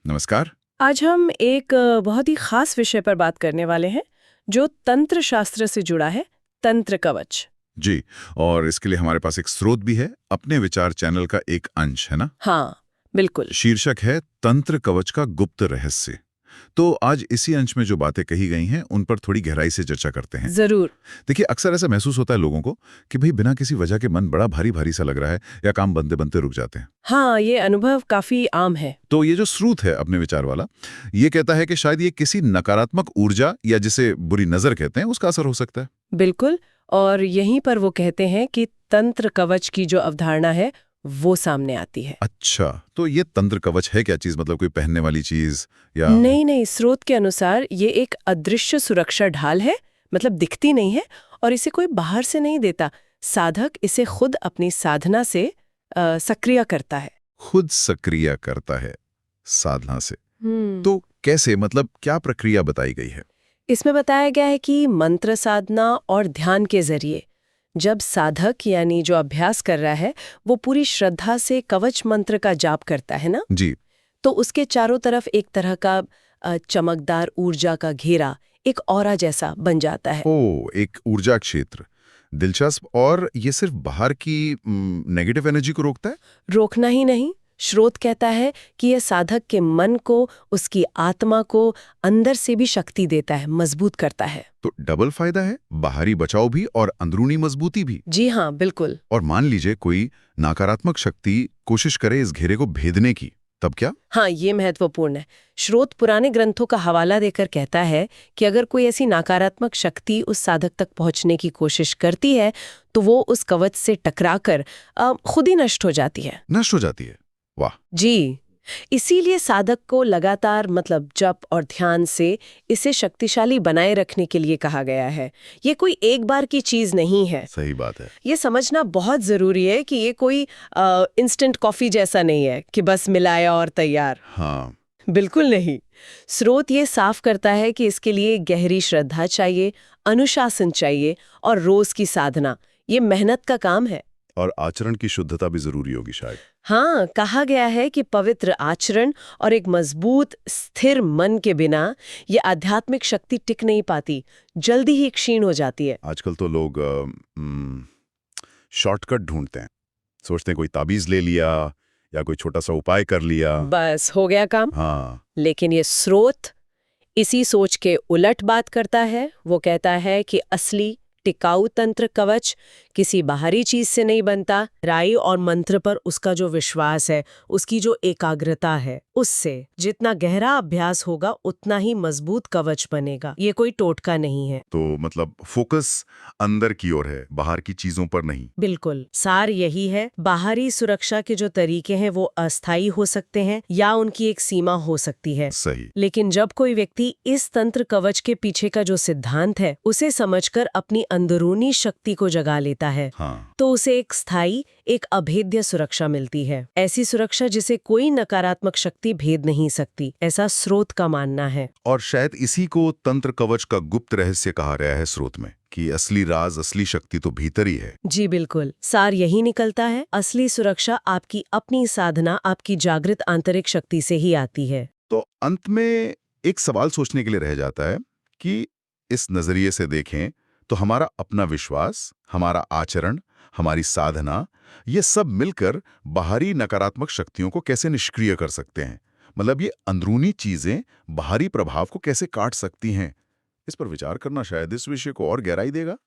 नमस्कार। आज हम एक बहुत ही खास विषय पर बात करने वाले हैं जो तंत्र शास्त्र से जुड़ा है। तंत्र कवच। जी। और इसके लिए हमारे पास एक स्रोत भी है, अपने विचार चैनल का एक अंश है ना। हाँ, बिल्कुल। शीर्षक है तंत्र कवच का गुप्त रहस्य। तो आज इसी अंश में जो बातें कही गई हैं उन पर थोड़ी गहराई से चर्चा करते हैं। जरूर। देखिए, अक्सर ऐसा महसूस होता है लोगों को कि भाई बिना किसी वजह के मन बड़ा भारी भारी सा लग रहा है या काम बनते बनते रुक जाते हैं। हाँ, ये अनुभव काफी आम है। तो ये जो स्रोत है अपने विचार वाला, ये कहता है कि शायद ये किसी नकारात्मक ऊर्जा या जिसे बुरी नजर कहते हैं उसका असर हो सकता है। बिल्कुल। और यहीं पर वो कहते हैं कि तंत्र कवच की जो अवधारणा है वो सामने आती है। अच्छा, तो ये तंत्र कवच है क्या चीज? मतलब कोई पहनने वाली चीज या? नहीं नहीं, स्रोत के अनुसार ये एक अदृश्य सुरक्षा ढाल है। मतलब दिखती नहीं है और इसे कोई बाहर से नहीं देता। साधक इसे खुद अपनी साधना से सक्रिय करता है। खुद सक्रिय करता है साधना से? हम्म। तो कैसे, मतलब क्या प्रक्रिया बताई गई है? इसमें बताया गया है कि मंत्र साधना और ध्यान के जरिए जब साधक यानी जो अभ्यास कर रहा है वो पूरी श्रद्धा से कवच मंत्र का जाप करता है ना, जी। तो उसके चारों तरफ एक तरह का चमकदार ऊर्जा का घेरा, एक ऑरा जैसा बन जाता है। ओ, एक ऊर्जा क्षेत्र। दिलचस्प। और ये सिर्फ बाहर की नेगेटिव एनर्जी को रोकता है? रोकना ही नहीं, स्रोत कहता है कि यह साधक के मन को, उसकी आत्मा को अंदर से भी शक्ति देता है, मजबूत करता है। तो डबल फायदा है, बाहरी बचाव भी और अंदरूनी मजबूती भी। जी हाँ, बिल्कुल। और मान लीजिए कोई नकारात्मक शक्ति कोशिश करे इस घेरे को भेदने की, तब क्या? हाँ, ये महत्वपूर्ण है। स्रोत पुराने ग्रंथों का हवाला देकर कहता है कि अगर कोई ऐसी नकारात्मक शक्ति उस साधक तक पहुंचने की कोशिश करती है तो वो उस कवच से टकराकर खुद ही नष्ट हो जाती है। नष्ट हो जाती है? वाह। जी, इसीलिए साधक को लगातार मतलब जप और ध्यान से इसे शक्तिशाली बनाए रखने के लिए कहा गया है। ये कोई एक बार की चीज नहीं है। सही बात है। ये समझना बहुत जरूरी है कि ये कोई इंस्टेंट कॉफी जैसा नहीं है कि बस मिलाया और तैयार। हाँ। बिल्कुल नहीं। स्रोत ये साफ करता है कि इसके लिए गहरी श्रद्धा चाहिए, अनुशासन चाहिए और रोज की साधना। ये मेहनत का काम है। और आचरण की शुद्धता भी जरूरी होगी शायद। हाँ, कहा गया है कि पवित्र आचरण और एक मजबूत स्थिर मन के बिना ये आध्यात्मिक शक्ति टिक नहीं पाती, जल्दी ही क्षीण हो जाती है। आजकल तो लोग शॉर्टकट ढूंढते हैं, सोचते हैं कोई ताबीज ले लिया या कोई छोटा सा उपाय कर लिया। बस हो गया काम। हाँ। लेकिन ये स्रोत इसी सोच के उलट बात करता है। वो कहता है कि असली टिकाऊ तंत्र कवच किसी बाहरी चीज से नहीं बनता, राई और मंत्र पर उसका जो विश्वास है, उसकी जो एकाग्रता है, उससे जितना गहरा अभ्यास होगा उतना ही मजबूत कवच बनेगा। ये कोई टोटका नहीं है। तो मतलब फोकस अंदर की ओर है, बाहर की चीजों पर नहीं। बिल्कुल, सार यही है। बाहरी सुरक्षा के जो तरीके हैं वो अस्थायी हो सकते हैं या उनकी एक सीमा हो सकती है। सही। लेकिन जब कोई व्यक्ति इस तंत्र कवच के पीछे का जो सिद्धांत है उसे समझकर अपनी अंदरूनी शक्ति को जगा लेता है, हाँ। तो उसे एक स्थायी, एक अभेद्य सुरक्षा मिलती है। ऐसी सुरक्षा जिसे कोई नकारात्मक शक्ति भेद नहीं सकती, ऐसा स्रोत का मानना है। और शायद इसी को तंत्र कवच का गुप्त रहस्य कहा गया है स्रोत में, कि असली राज, असली शक्ति तो भीतर ही है। जी बिल्कुल, सार यही निकलता है। असली सुरक्षा आपकी अपनी साधना, आपकी जागृत आंतरिक शक्ति से ही आती है। तो अंत में एक सवाल सोचने के लिए रह जाता है कि इस नजरिए से देखें तो हमारा अपना विश्वास, हमारा आचरण, हमारी साधना, ये सब मिलकर बाहरी नकारात्मक शक्तियों को कैसे निष्क्रिय कर सकते हैं। मतलब ये अंदरूनी चीजें बाहरी प्रभाव को कैसे काट सकती हैं। इस पर विचार करना शायद इस विषय को और गहराई देगा।